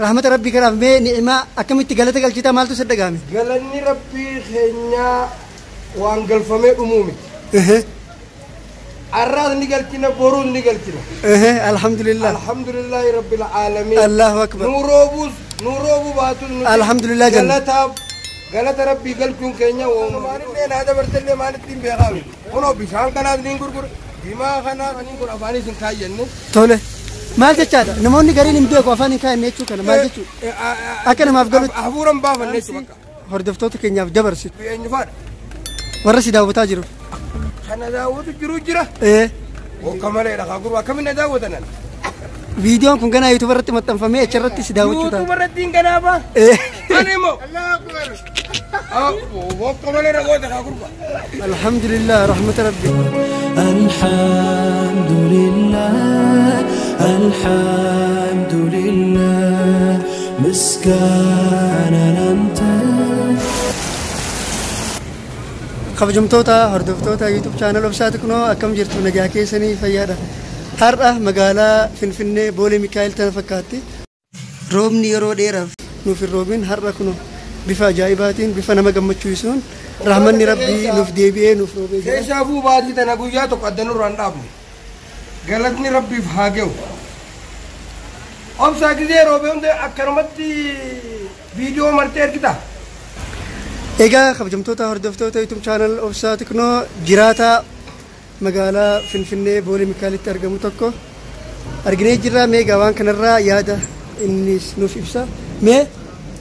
رحمة ربي كراف مي نعمة أكمل تقلت قلتي مالتو صدقامي قالني ربي خينيا وانقل فمي أمومي الراد نقلتنا برون نقلتنا الحمد لله الحمد لله رب العالمين الله أكبر نوروبو باتل الحمد لله جل قالت ربي قلتون كينيا وما نلين هذا برتلي ما نتين بيغامي ونو بشان كناد نينقر بما خنا نينقر أفاني سنكاين تولي ما تجاد نموني قرين يمدوك وافاني كاين نيتشو كنا ما تجو أكنا ما أفقلت أحبورم بافا نيتشو بكا هردفتوتك كينيا في جبر سيد بينفار ورسي داو بتاجرو خنا داوت جرو وكمالي رخا قروا كمنا داوتنا فيديو كن كنا يوتيوبر رتي متن فمي اشرتي سداو تشوتا يوتيوبر رتي كنا با انيمو الله اكبر وكمالي رخا قروا الحمد لله رحمة ربي الحمد لله الحمد لله مسكانا انت خبجمتوتا هردفتوتا يوتيوب شانل وبساتكنو أكم جرتو نجاكي سني فيادا هرأة مقالة فنفنة بولي ميكايل تنفكاتي روبني يرو ديرا نوفي الروبين هرأة كنو بفا جايباتين بفا نما قمتشويسون رحمني ربي نوف ديبئي نوف روبي كيشافو بادي تنقوياتو قدنو راندابني قالتني ربي فهاقيو أبسا كذي روبيون دي أكرمتي فيديو مرتير كتا إيجا خبجمتوتا هردفتوتا يوتيوب شانل وبساتكنو جراتا مقالة فنفنة بولي ميكالي ترجمو تكو أرجني جرا ميجا وان كنرا يادا إني نوف إبسا مي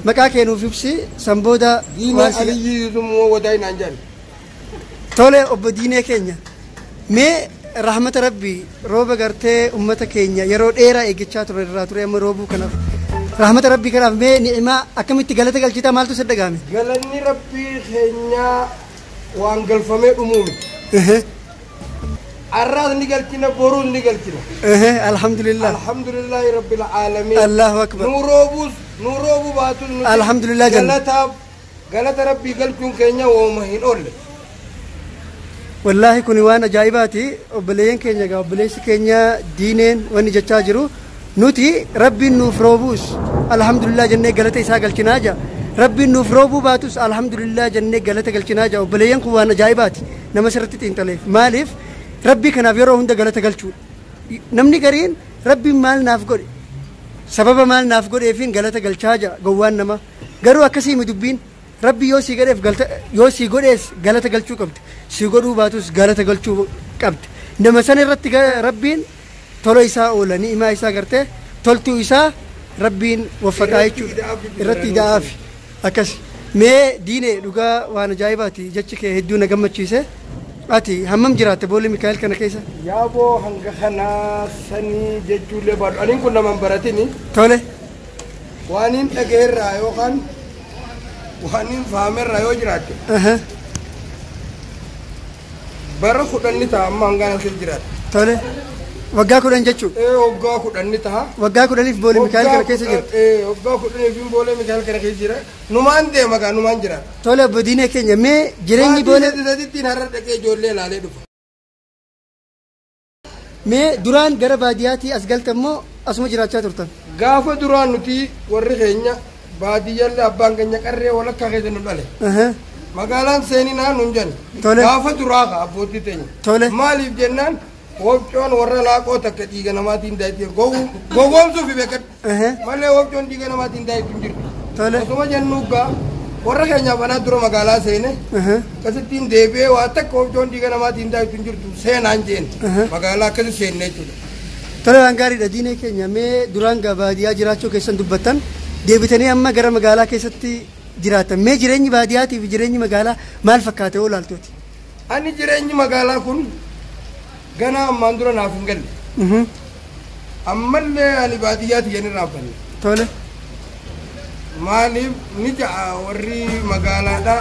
مكاكي نوف إبسي سامبودا دينا علي يزمو وداين أنجل تولي أبدينه كينيا مي رحمة ربي روبا قرتي أمتا كينيا يرو إيرا إيجتشات راتوري أم روبو كناف رحمة ربي كناف مي نعمة أكمل تقلت قلتي مالتو صدقامي قالني ربي خينيا وانقل فمي أمومي الراد نقلتنا برون نقلتنا الحمد لله الحمد لله رب العالمين الله أكبر نوروبو باتل الحمد لله جل قالت ربي قلتون كينيا ومهين أولي والله كوني وانا جايباتي وبلين كينيا قا وبليس كينيا دينين واني جتاجرو نوتي ربي نوفروبوس الحمد لله جنة قالت إسا قلتناجا ربي نوفروبو باتوس الحمد لله جنة قالت قلتناجا وبلين كوانا جايباتي نمسرتي تنتليف مالف ربي كنا فيرو هندا قالت قلتشو نمني قرين ربي مال نافقود سبب مال نافقود إيفين قالت قلتشاجا قوان نما قروا أكسي مدبين ربي يوسي قريف قالت يوسي قريس قالت قلتشو قبت سيقولوا باتوس قالت قلتشو قبت نما سنة ربين تولو إسا أولا نئما إسا قرته تولتو إسا ربين وفقايتشو إرتي دافي أكس مي ديني لغا وانا جايباتي جاتشك هدونا قمتشيسي أتي همم جرات بولي ميكائيل كنا كيسا يا بو هنگا خنا سني ججولي بار أنين كنا من براتيني تولي وانين تغير رايو خان وانين فامر رايو جرات برا خدني تا مانغانا سل جرات تولي وقا كودن جچو وقا خدني تا وقا كودن في بولي ميكائيل كنا كيسا جرات وقا خدني في بولي ميكائيل كنا كيسا جرات نمان دي مكا نمان جرات تولي بدينة كينيا مي جريني بولي تين هرر دكي جولي لالي دفع مي دوران غرا بادياتي أسقلتمو أسمو جراتشا ترتن غافة دوران نتي ورّي خينيا بادية اللي أبان كنيا كرّي ولا كاكيزن نبالي مقالان سينينا ننجن غافة دراغا أبوتي تيني مالي بجنان وابجون ورّا لاقو تكتيغا نماتين دايتي غوغوم سوفي بكت مالي وابجون ديغا نماتين دايتي مجر وسما جنوغا ورّا خينيا بنا درو مقالا سيني كستين ديبه واتك وابجون ديغا نماتين دايتي مجر سينان جين مقالا كسي سيني ترى أنغاري دينه كينيا مي دوران غباديا جراتشو كيسن دبتن ديبتني أما غرا مقالا كيستي جراتا مي جريني بادياتي في جريني مقالا مال فكاته ولالتوتي أني جريني مقالا كون غنا ماندورا نافنجل أما اللي أني بادياتي يعني رافني تولي مالي نجا ورّي مقالا دا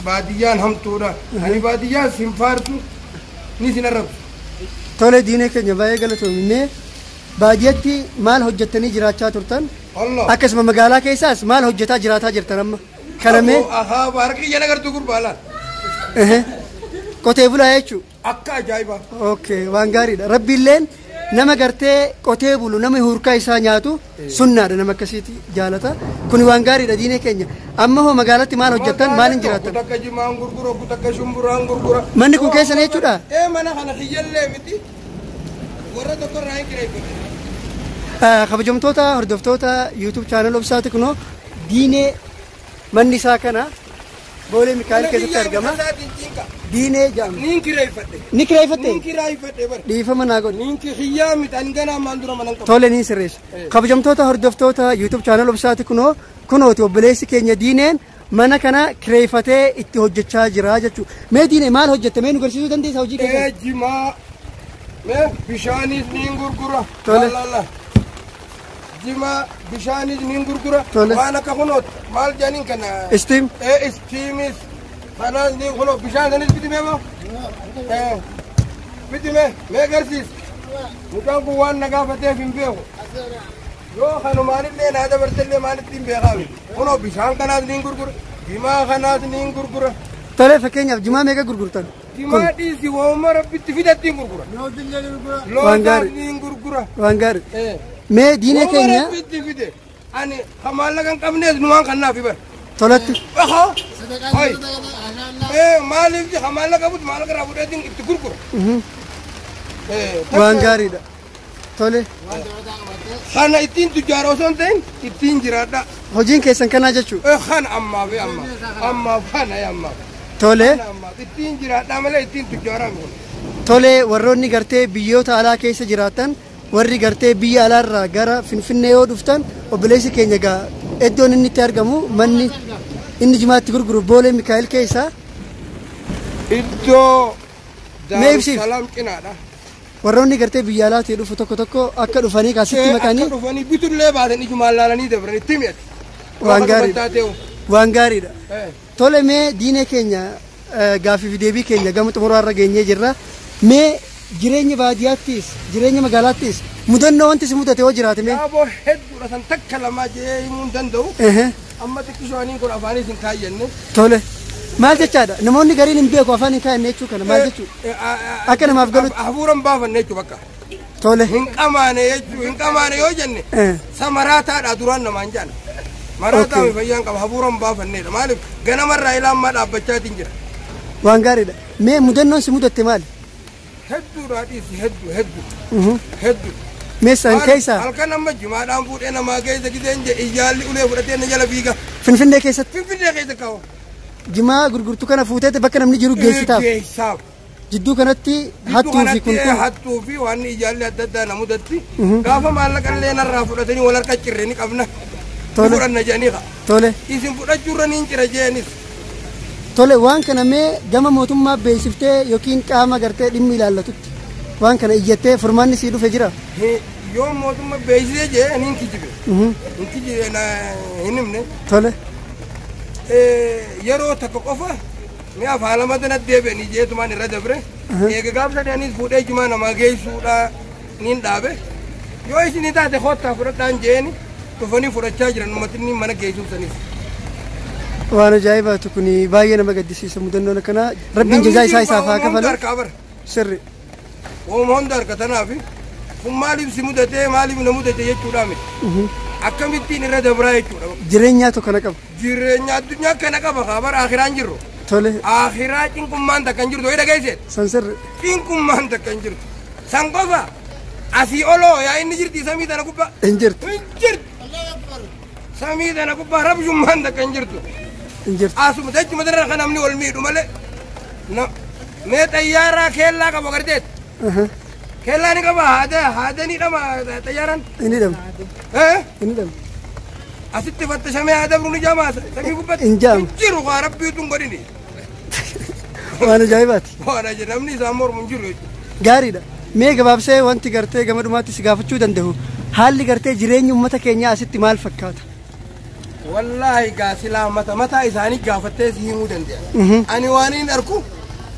باديان هم تورا أني باديا سنفارتو نيسنا رب تولي دينه كينيا باية غلطو مني بادياتي مال حجتني جراتشا ترتن أكس مقالا كيساس مال حجتا جراتا جرتن أما كلامي أها باركي جانا كرتو قربالا كتبوا لا يشو أكا جايبا أوكي وانغاري ربي اللين nama gartee qotee bulu nama hurkaa isaa nyaatu sunnaadha nama akkasiiti jaalata kun waan gaariidha diinee keenya amma hoo magaalatti maal hojjettan maal hin jiraattan takka jimaan gurgura takka shumburaan gurgura manni kun keessan jechuudha mana kana kiyyallee miti warra tokko irraa hin kireeffatu kabajamtoota hordoftoota YouTube channel Obsaa Teknoo diinee manni isaa kana Boolee Mikaa'el keessatti argama diinee jaam niin kireeffadhe bar dhiifama naa godhe niin kiyyaa mitaan ganaa maan dura manan qabu tole niin sirreessu kabajamtoota hordoftoota YouTube channel Obsaa Teknoo kunooti obboleessi keenya diineen mana kana kireeffatee itti hojjechaa jira jechuudha mee diinee maal hojjette mee nu garsiisuu dandeessa hojii keessatti jimaa mee bishaanis niin gurgura jima bishaanis niin gurgura waan akka kunoot maal jaaniin kana istiim istiimis kanaas niin kunoot bishaan sanis bitimee moo bitimee mee garsiis mucaan kun waan na gaafateef hin beeku yoo kanumaanillee naa dabartellee maalitti hin beekaami kunoo bishaan kanaas niin gurgura jimaa kanaas niin gurgura tole fakkeenyaaf jimaa meeqa gurgurtan jimaa dhiisi wooma rabbitti fidattiin gurgura loosaas niin gurgura waan gaarii mee diinee keenya ani kamaalla kan qabnees numaan kannaaf ibar tolatti maaliif kamaalla qabut maal garaa fudhatiin itti gurgura waan gaariidha tole kana ittiin tujjaara osoo hin ta'in ittiin jiraadha hojiin keessan kanaa jechuu kan ammaaf kana tole ittiin jiraadha malee ittiin tujjaara tole warroonni gartee biyyoota alaa keessa jiraatan warri gartee biyya alaarraa gara Finfinnee yoo dhuftan obboleessi keenya gaa iddoon inni itti argamu manni inni jimaatti gurguru Boolee Mikaa'el keessa iddoo meebsiif salaam cinaadha warroonni gartee biyya alaatii dhufu tokko tokko akka dhufanii kaasitti maqanii akka dhufanii bitullee baatan ijumaan laalanii dabran itti mi'ati waan gaariidha tole mee diinee keenya gaaffii deebii keenya gama xumuraarra geenyee jirra mee jireenya baadiyyaattis jireenya magaalaattis mudannoo wanti si mudate yoo jiraate mee yaaboo hedduudha san takka lamaa jee himuu hin danda'u amma xiqqishooniin kun afaanis hin kaayyanne tole maal jechaadha namoonni gariin hin beeku afaan hin kaayyanne jechuu kana maal jechuu akka namaaf galutti hafuuran baafanne jechuu bakka tole hin qamaane jechuu hin qamaane yoo jenne samaraataadha duraan namaan jaan maraataa mi fayyaan qaba hafuuran baafanneedha maaliif ganamarraa ilaammaa dhaabbachaatiin jira waan gaariidha mee mudannoon si mudatte maali hedduudha dhiisi hedduu meeshaan keessa halkan amma jimaadhaan fuudhee namaa keessa giseen je iyyaalli ulee fudhatee na jala fiiga Finfinnee keessatti kaa'u jimaa gurgurtu kana fuutee bakka namni jiru geessitaaf jidduu kanatti hattuu fi waan iyyaalli adda addaa na mudatti gaafa maallaqallee narraa fudhatanii wal harka cirre ni qabna fudhanna jedhanii tole isin fudhachuurra niin cira jeenis tole waan kana mee gama mootummaa beeksiftee yookiin qaama gartee dhimmi ilaallatutti waan kana iyyattee furmaanni sii dhufe jira yoo mootummaa beeksisee jee niin kijibe hin himne tole yeroo takka qofa mi afaan lamadana deebi'anii jeetumaan irra dabre eega gaaf sadeenis fuudhee jumaa namaa geessuudha niin dhaabe yoo isinii taate koottaa fudhadhaan jeeni dhufanii fudhachaa jiran uummatni mana geessuufsanis waan ajaa'ibaatu kun baay'ee nama gaddisiisa mudannoon akkanaa rabbiin jazaa isaa isaaf haa kafalu sirri wooma hunda harkatanaaf kun maaliif si mudatee maaliif na mudate jechuudha miti akkamittiin irra dabraa jechuudha jireenyaa tokko kana qaba jireenya addunyaa kana qaba kaabara akhiraan jirru tole akhiraa cinqummaan takka hin jirtu way dhageesseet san sirri cinqummaan takka hin jirtu san qofa asii oloo yaa inni jirti samii tana gubbaa hin jirtu samii tana gubbaa rabshummaan takka hin jirtu asuma jechuma darra kan namni wal miidhu malee mee xayyaaraa keellaa qabu agarteet keellaa ni qaba haada ni dhama xayyaaraan inni dhama asitti fattashamee haa dabru ni jaamaa samii gubbatti hin jaamu jiru kaa rabbiitu hin godhini waan ajaa'ibaati waan ajaa'iba namni isaan mormu hin jiru gaariidha mee gabaabsee wanti gartee gama dhumaatti si gaafachuu danda'u haalli gartee jireenya uummata keenyaa asitti maal fakkaata wallaahi gaasilaa mataa isaanii gaafattee si himuu danda'a ani waan hin arku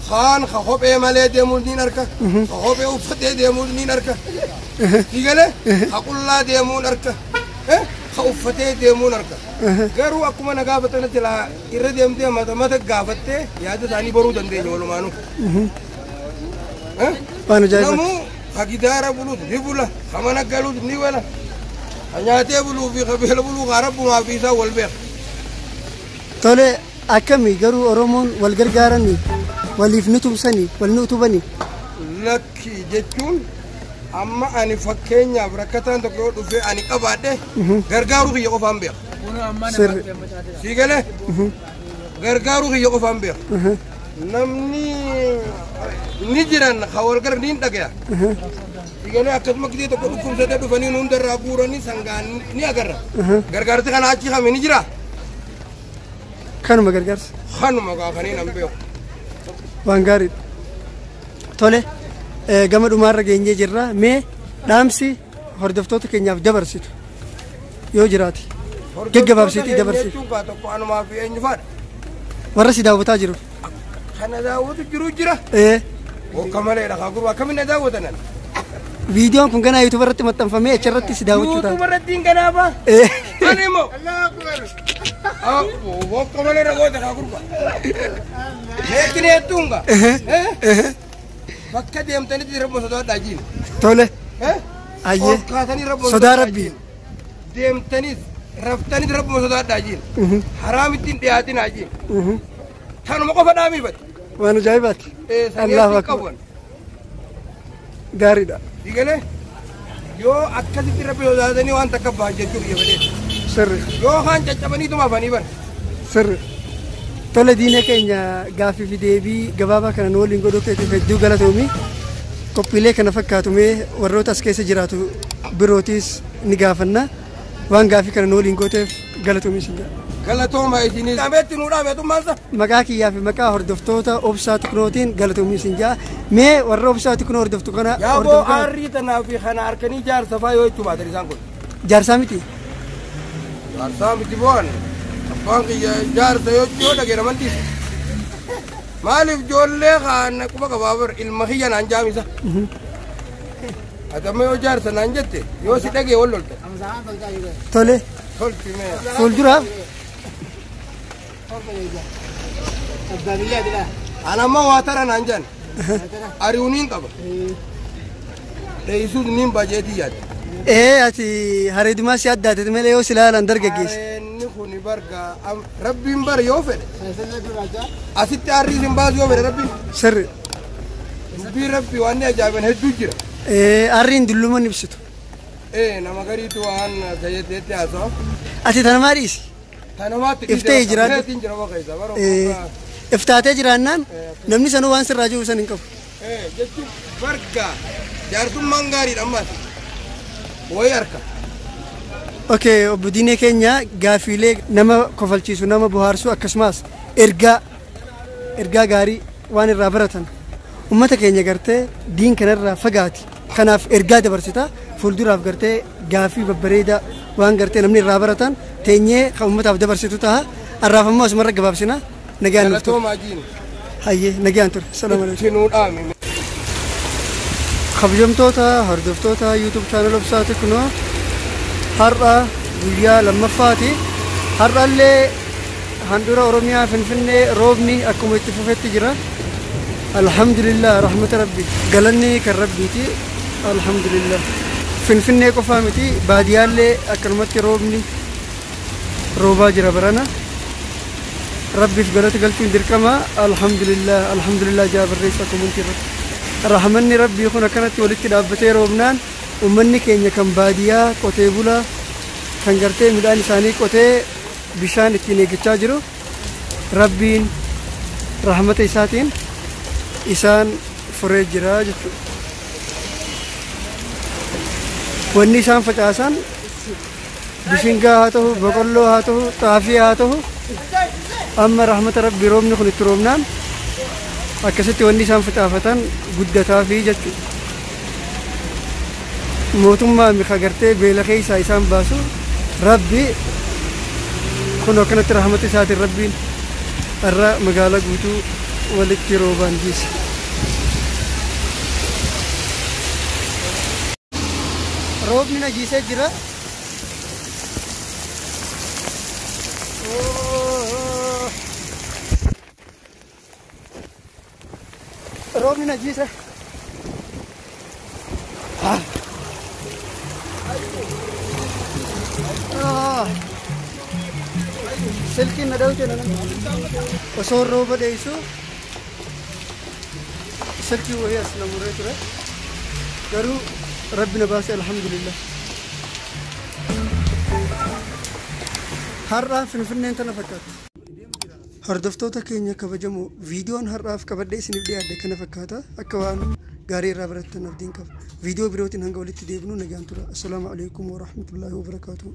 kaan ka kophee malee deemuun niin arka ka kophee uffatee deemuun niin arka sigale ka qullaa deemuun arka ka uffatee deemuun arka garuu akkuma na gaafatanitti laa irra deemtee mata gaafattee yaada isaanii boruu dandeenya walumaanuu namuu hagidaara buluut ni bula hamana galuut ni wala nyaatee buluu fi qabeela buluu qarabbumaa fi isaa wal beek. Tole akkami garuu Oromoon wal gargaaranii waliif ni tumsanii wal ni utubanii. Lakki jechuun amma ani fakkeenyaaf rakkataan tokko yoo dhufee ani qabaadhe gargaaruu kiyya qofaan beeka. Sii galee gargaaruu kiyya qofaan beeka. Namni ni jiran hawal gar ni dhagaya. Sii galee akkasuma kitee tokko dhukkubsatee dhufanii hundarraa guuranii sangaan ni agarra. Gargaarti kana achi kami ni jira. Kanuma gargaarsa. Kanuma gaafanii nan beeku. Waan gaariidha. Tole gama dhumaarra geenyee jirra mee dhaamsi hordoftoota keenyaaf dabarsitu yoo jiraate gaggabaabsitii dabarsitu. Warra si daawwataa jiru. Kana daawwatu jiru jira. Wokka maleedha kaa gurba akkamiin na daawwatanan. Viidiyoon kun ganaa yuutuuba irratti maxxanfamee achirratti si daawwachuu ta'a. Yuutuuba irratti hin ganaaba. Ani immoo. Wokka maleedha goota kaa gurba. Meekin heddunga. Bakka deemtanitti rabbo sodaadhaa jiin. Tole. Ayyee. Sodaa rabbii. Deemtanis raftanis rabbo sodaadhaa jiin. Haraamitti hin dhiyaatinaa jiin. Tanuma qofa dhaamiifate. Waan ajaa'ibaati. Allahu akbar. Gaariidha. Digalee yoo akkasitti rabbi sodaatanii waan takka ba'an jechuudha yabalee. Sirri. Yoo kaan caccabaniituma afanii bara. Sirri. Tole diinee keenya gaaffii fi deebii gabaabaa kana nu waliin godhuu keetiif hedduu galatoomi. Qophiilee kana fakkaatumee warroota as keessa jiraatu birootis ni gaafanna. Waan gaaffii kana nu waliin gooteef galatoomi isin jedha. Galatooma isinis. Dhaabeetti nuu dhaabeetummaansa. Maqaa kiyyaa fi maqaa hordoftoota obsaa Tiknootiin galatoomi isin jedha. Mee warra obsaa Tiknoo hordoftu kana. Yaaboo aarrii tanaa fi kana harkanii jaarsa faa yoo jechuu baatan isaan kun. Jaarsaa miti. Jaarsaa miti boon. Abbaan kiyya jaarsa yoo dhageera mantiisa. Maaliif ijoollee kaana quba qabaabar ilma kiyya naan jaamisa. Atama yoo jaarsa naan jette yoo si dhagee wal lolte. Tole. Tolti mee. Fuulduraaf. Anamma waa tara naan jaan. Ari'uuniin qaba. Dheeyisuus niin bajeetii yaadde. Ati hareedumaa si addaate malee yoo si ilaalan dargaggeessa. Inni kuni barga rabbiin bar yoo fedhe. Asitti aarrii isin baasu yoo fedhe rabbiin. Sirri. Dubbii rabbi waan ni ajaa'iban hedduu jira. Aarriin dulluma ni ibsitu. Nama gariitu waan gayyateetti haasawa. Ati tanamaa dhiisi. Tanamaatti Iftee jiraadhu. Iftaatee jiraannaan namni sanuu waan sirraa jiru san hin qabu. Jechuun barga jaarsummaan gaariidha ammas. Wayi harka. Okay, obbo Diinee keenya gaafiilee nama kofalchiisu nama bohaarsu akkasumas ergaa gaarii waan irraa baratan ummata keenya gartee diin kanarraa fagaati. Kanaaf ergaa dabarsita fuulduraaf gartee gaafii babbareedaa waan gartee namni irraa baratan teenyee kan ummataaf dabarsitu ta'a. Arraafammoo asumarra gabaabsina. Nagaan nuuf ture. Hayyee nagaan ture. Salaam alaikum. Kabajamtoota hordoftoota YouTube channel obsaa Tiknoo har'a guyyaa lammaffaati. Har'allee handhuura Oromiyaa Finfinnee roobni akkuma itti fufetti jira. Alhamdulillah rahmata rabbi galanni kan rabbiiti. Alhamdulillah Finfinnee qofaa miti baadiyyaallee akkanumatti roobni roobaa jira barana. Rabbiif galata galchuun dirqama. Alhamdulillah jaabarreessa kumunti irratti. Rahmanni rabbii kun akkanatti walitti dhaabbatee roobnaan ummanni keenya kan baadiyyaa qotee bulaa kan gartee midhaan isaanii qotee bishaan ittiin eeggachaa jiru rabbiin rahmata isaatiin isaan furee jira jechuudha. Wanni isaan facaasan bishingaa haa ta'u, boqqolloo haa ta'u, xaafii haa ta'u amma rahmata rabbii roobni kun itti roobnaan akkasitti wanni isaan facaafatan guddataa fi jechuudha. Mootummaa mika gartee beela keessaa isaan baasu rabbi kun akkanatti rahmata isaatiin rabbiin irra magaalaa guutuu walitti roobaan jiise. Roobni na jiisee jira. Roobni na jiise. silkiin na dawte na osoo rooba dheeysu silkii wayii as na muree ture garuu rabbi na baase alhamdulillah. har'aa finfinneen tana fakkaata. hordoftoota keenya kabajamoo viidiyoon har'aaf qabadhee isiniif dhiyaadde kana fakkaata akka waan gaarii irraa barattan abdiin qaba. viidiyoo birootiin hanga walitti deebinu nagaan tura. assalaamu alaykum wa rahmatullahi wa barakaatuh.